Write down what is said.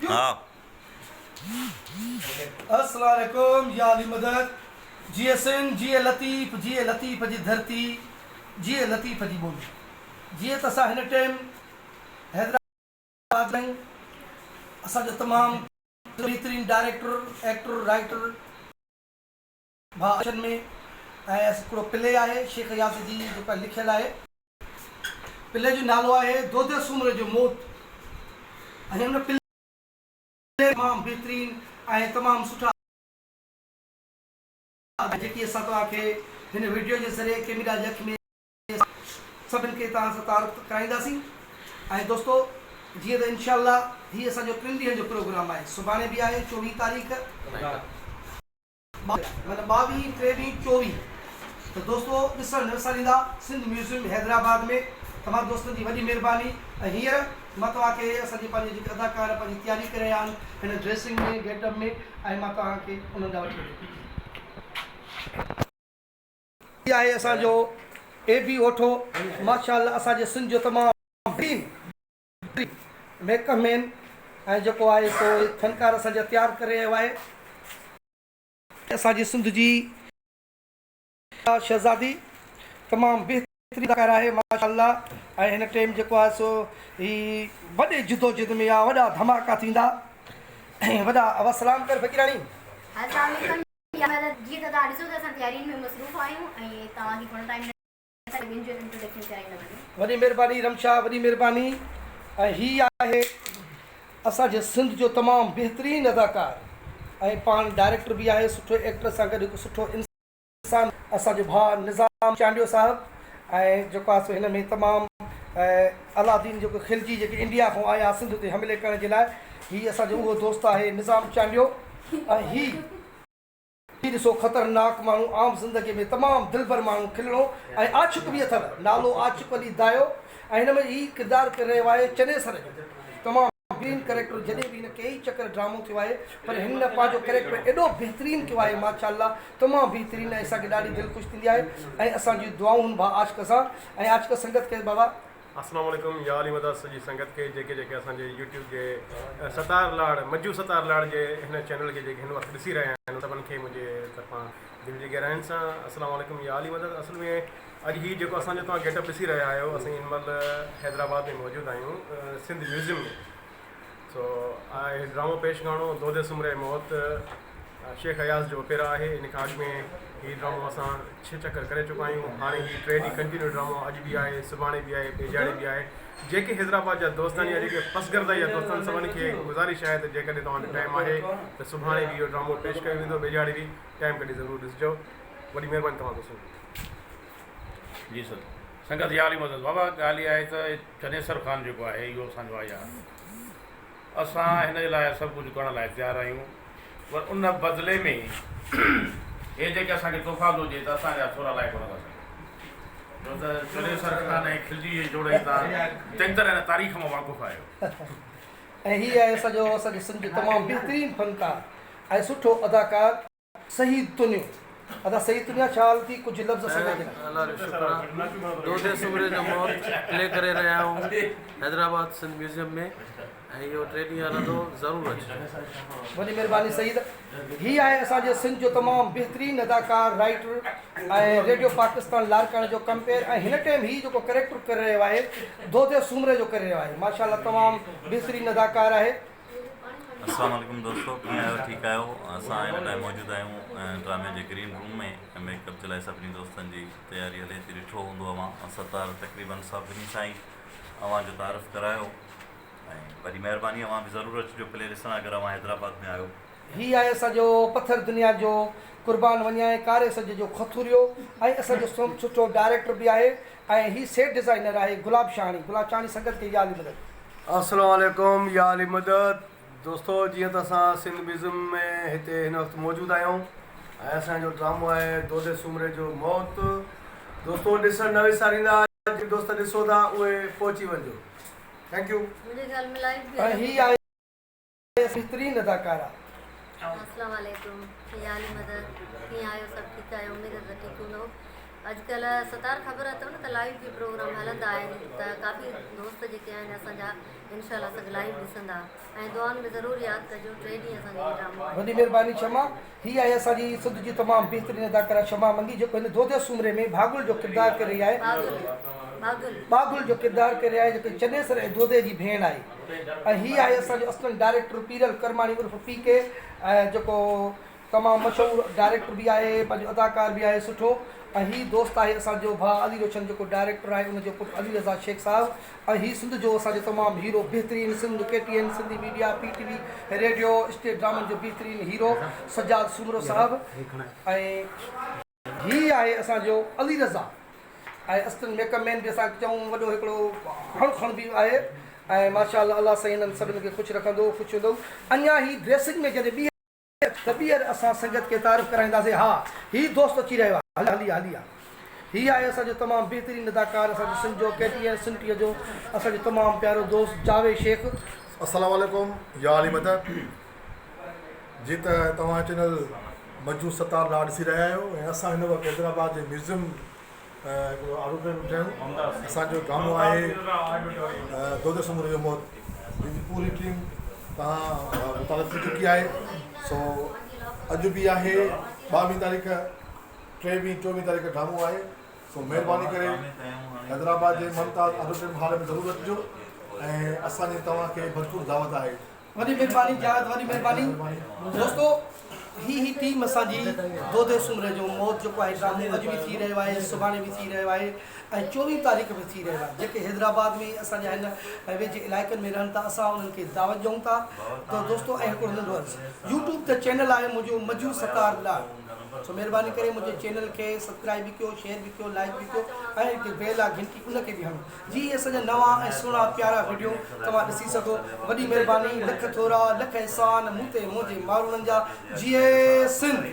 हाँ अस्सलाम वालेकुम या अली मदद जिए सिंध जिए लतीफ़ जी धरती जिए लतीफ़ जी ॿोली जीअं त असां हिन टाइम हैदराबाद में असांजो तमामु बहितरीनु डायरेक्टर एक्टर राइटर भाउ में ऐं हिकिड़ो प्ले आहे शेख याद जी जेका लिखियलु आहे प्ले जो नालो आहे दोदे सूमर जो मौत ऐं हुन प्ले तमामु बहितरीनु ऐं तमामु सुठा जेकी असां तव्हांखे हिन वीडियो जे ज़रिए कैमरा जे अख में सभिनि खे तव्हां सां तारुफ़ कराईंदासीं। ऐं दोस्तो जीअं त इंशाअल्लाह हीअ असांजो 3 ॾींहंनि जो प्रोग्राम आहे। सुभाणे बि आहे 24 तारीख़ मतिलबु 22, 23, 24 त दोस्तो ॾिसणु न विसारींदा सिंध म्यूज़ियम हैदराबाद में। तमामु दोस्तनि जी वॾी महिरबानी। ऐं हींअर मां तव्हांखे असांजे पंहिंजे जेके अदाकार पंहिंजी तयारी करे रहिया आहिनि हिन ड्रेसिंग में गेटअप में ऐं मां तव्हांखे उन्हनि ॾांहुं वठी वेंदुमि। आहे असांजो AB ओठो माशाअल्लाह असांजे सिंध जो तमामु मेकअप मैन ऐं जेको आहे सो फनकार असांजा तयारु करे रहियो आहे असांजी सिंध जी शहज़ादी तमामु बहितरीनु अदाकार आहे माशाअल्लाह। ऐं हिन टाइम जेको आहे सो ही वॾे जिदोजिद में आहे वॾा धमाका थींदा ऐं वॾा वसलाम कर फ़कीराणी। जीअं त तव्हां ॾिसो त असां तयारियुनि में मसरूफ़ आहियूं ऐं तव्हांखे थोरो टाइम वॾी महिरबानी रमशा वॾी महिरबानी। ऐं हीअ आहे असांजे सिंध जो तमामु बहितरीनु अदाकार ऐं पाण डायरेक्टर बि आहे सुठो एक्टर सां गॾु हिकु सुठो इंसान असांजो भाउ निज़ाम चांडियो साहिबु। ऐं जेको आहे सो हिन में तमामु अलादीन जेको खिलजी जेके इंडिया खां आया सिंध ते हमले करण जे लाइ हीअ असांजो उहो दोस्त आहे निज़ाम चांडियो। ऐं हीअ ॾिसो ख़तरनाक माण्हू आम ज़िंदगी में तमामु दिलबर माण्हू खिलणो ऐं आशिक़ बि अथव नालो आशिक़ अली दायो। ऐं हिन में हीअ किरदारु करे रहियो आहे चनेसर जो तमामु बहितरीनु कैरेक्टर। जॾहिं बि हिन कई चकर ड्रामो थियो आहे पर हिन पंहिंजो कैरेक्टर एॾो बहितरीनु कयो आहे माशाअल्लाह तमामु बहितरीनु। ऐं असांखे ॾाढी दिलि ख़ुशि थींदी आहे ऐं असांजी दुआऊं भाउ आशिक़ सां ऐं आशिक़ संगत खे बाबा अस्सलाम वालेकुम या अली मदद सॼी संगत खे जेके असांजे यूट्यूब जे सतार लाड़ मज्जू सतार लाड़ जे हिन चैनल खे जेके हिन वक़्तु ॾिसी रहिया आहिनि सभिनि खे मुंहिंजे तरफ़ां दिलि जी गहराइनि सां अस्सलाम वालेकुम या अली मदद। असल में अॼु हीअ जेको असांजो तव्हां गेटअप ॾिसी रहिया आहियो असीं हिन महिल हैदराबाद में मौजूदु आहियूं सिंध म्यूज़ियम में। सो आहे ड्रामो पेश करणो दोदे सुमरे मौत शेख अयाज़ जो ओपेरा आहे। इन खां अॻु में हीअ ड्रामो असां 6 चकर करे चुका आहियूं। हाणे हीअ 3 ॾींहं कंटिन्यू ड्रामो अॼु बि आहे सुभाणे बि आहे ॿिए बि आहे। जेके हैदराबाद जा दोस्त आहिनि या जेके पसगर्दा या दोस्त आहिनि सभिनी खे गुज़ारिश आहे त जेकॾहिं तव्हांजो टाइम आहे त सुभाणे बि इहो ड्रामो पेश कयो वेंदो ॿिए बि टाइम कढी ज़रूरु ॾिसिजो। वॾी महिरबानी तव्हां दोस्तनि जी सर संगत या अली मदद बाबा ॻाल्हि इहा आहे त चनेसर ख़ान जेको आहे इहो असांजो आहे यार असां हिन जे लाइ सभु कुझु करण लाइ तयारु आहियूं पर उन बदिले में हे जेके असांखे तोहफ़ा थो ॾिए त असांजा थोरा लाइ कोन था सघूं छो त चनेसर ख़ान ऐं खिलजी जे जोड़े तव्हां चङी तरह हिन तारीख़ मां वाक़ुफ़ु आहियो। ऐं हीअ आहे असांजे सिंध जो तमामु बहितरीनु फनकार ऐं सुठो अदाकार सही दुनिया अदा सही दुनिया छा हाल थी कुझु लफ़्ज़ असांखे दोदे सुमरे जो मौत प्ले करे रहिया आहियूं हैदराबाद सिंध म्यूज़ियम में ऐं इहो 3 ॾींहं हलंदो ज़रूरु अचिजो। वॾी महिरबानी सईद। हीअ आहे असांजे सिंध जो तमामु बहितरीनु अदाकार राइटर ऐं रेडियो पाकिस्तान लारकाणे जो कंपेयर। ऐं हिन टाइम हीअ जेको कैरेक्टर करे रहियो आहे दोदे सुमरे जो करे रहियो आहे माशाअल्लाह तमामु बहितरीनु अदाकार आहे। अस्सलाम वालेकुम दोस्तों कीअं आहियो ठीकु आहियो। असां हिन टाइम मौजूदु आहियूं ड्रामे जे ग्रीन रूम में मेकअप जे लाइ सभिनी दोस्तनि जी तयारी हले थी। ॾिठो हूंदो अवां सतार तक़रीबन सभिनी सां ई अवांजो तारीफ़ करायो ऐं वॾी महिरबानी अवां बि ज़रूरु अचिजो प्ले ॾिसण अगरि अवां हैदराबाद में आहियो। हीअ आहे असांजो पथर दुनिया जो क़ुर्बान वञाए कारे सज जो खथुरियो ऐं असांजो सुठो डायरेक्टर बि आहे ऐं हीअ सेट डिज़ाइनर आहे गुलाब शानी संगत खे या अली मदद। अस्सलाम वालेकुम या अली मदद। दोस्तो जीअं त असां सिंध म्यूज़ियम में हिते हिन वक़्तु मौजूदु आहियूं ऐं असांजो ड्रामो आहे दोदे सुमरे जो मौत। दोस्तो ॾिसणु न विसारींदा दोस्त ॾिसो था उहे पहुची वञिजो। Thank U. ऐं हीअ आहे बहितरीनु अदाकारा। अस्सलाम वालेकुम या अली मदद कीअं आहियो सभु ठीकु आहियो उमेद आहे त ठीकु हूंदो। अॼुकल्ह सतार ख़बर अथव न त लाइव बि प्रोग्राम हलंदा आहिनि त काफ़ी दोस्त जेके आहिनि असांजा इनशाला असांखे लाइव ॾिसंदा ऐं दुआनि में ज़रूरु यादि कजो 3 ॾींहं असांजो ड्रामो आहे। वॾी महिरबानी क्षमा। हीअ आहे असांजी सिंध जी तमामु बहितरीन अदाकारा क्षमा मंगी जेको हिन दोदे सूमरे में भागुल जो किरदारु करे रही आहे। बागुल जो किरदारु करे रही आहे जेको चनेसर ऐं दोदे जी भेण आहे। ऐं हीअ आहे असांजो असिस्टेंट डायरेक्टर पीरल करमाणी उर्फ PK ऐं जेको तमामु मशहूरु डायरेक्टर बि आहे, पंहिंजो अदाकार बि आहे सुठो। ऐं हीउ दोस्त आहे असांजो भाउ अली रोशन जेको डायरेक्टर आहे, उनजो पुटु अली रज़ा शेख साहिबु। ऐं हीउ सिंध जो असांजो तमामु हीरो बहितरीनु Sindh KTN Sindhi media PTV radio state ड्रामनि जो बहितरीनु हीरो सजाद सूमरो साहिबु। ऐं हीउ आहे असांजो अली रज़ा ऐं असिस्टेंट मेकअप मैन बि असां चऊं वॾो हिकिड़ो खण बि आहे। ऐं माशाअल्लाह अलाह साईं हिननि सभिनी खे ख़ुशि रखंदो ख़ुशि हूंदो। अञा ही ड्रेसिंग में जॾहिं ॿीहर असां संगत खे तारीफ़ कराईंदासीं। हा हीउ दोस्त अची रहियो आहे, हली आहे। हीअ आहे असांजो तमामु बहितरीनु अदाकार असांजो सिंध जो KTN सिंधीअ जो असांजो तमामु प्यारो दोस्त जावेद शेख। अस्सलाम वालेकुम या अली मदद। जी त तव्हां चैनल मजू सतार लाड ॾिसी रहिया आहियो ऐं असां हिन वक़्तु हैदराबाद जे म्यूज़ियम हिकिड़ो ऑडिटोरियम ठहियूं। असांजो ड्रामो आहे दोदे सूमरे जो मौत। जिन पूरी टीम तव्हां मुतालिक़ थी चुकी आहे। सो अॼु बि आहे 22 तारीख़ 23 24 तारीख़ ड्रामो आहे। सो महिरबानी करे हैदराबाद जे मुमताज़ ऑडिटोरियम हॉल में ज़रूरु अचिजो ऐं असांजी तव्हांखे भरपूर दावत आहे। वॾी महिरबानी जावेद, वॾी महिरबानी। दोस्तो ही टीम असांजी दोदे सूमरे जो मौत जेको आहे ड्रामो अॼु बि थी रहियो आहे, सुभाणे बि थी रहियो आहे ऐं 24 तारीख़ बि थी रहियो आहे। जेके हैदराबाद में असांजा हिन वेझे इलाइक़नि में रहनि था असां उन्हनि खे दावत ॾियूं था। त दोस्तो ऐं हिकिड़ो नंढो अर्ज़ु, यूट्यूब ते चैनल आहे मुंहिंजो मजू सतार लाड। सो महिरबानी करे मुंहिंजे चैनल खे सब्सक्राइब बि कयो, शेयर बि कयो, लाइक बि कयो ऐं हिकु बेल आहे घंटी उनखे बि हणो जी असांजा नवां ऐं सुहिणा प्यारा वीडियो तव्हां ॾिसी सघो। वॾी महिरबानी, लख थोरा लख एहसान मूं ते मुंहिंजे माण्हुनि जा। जी सिंध।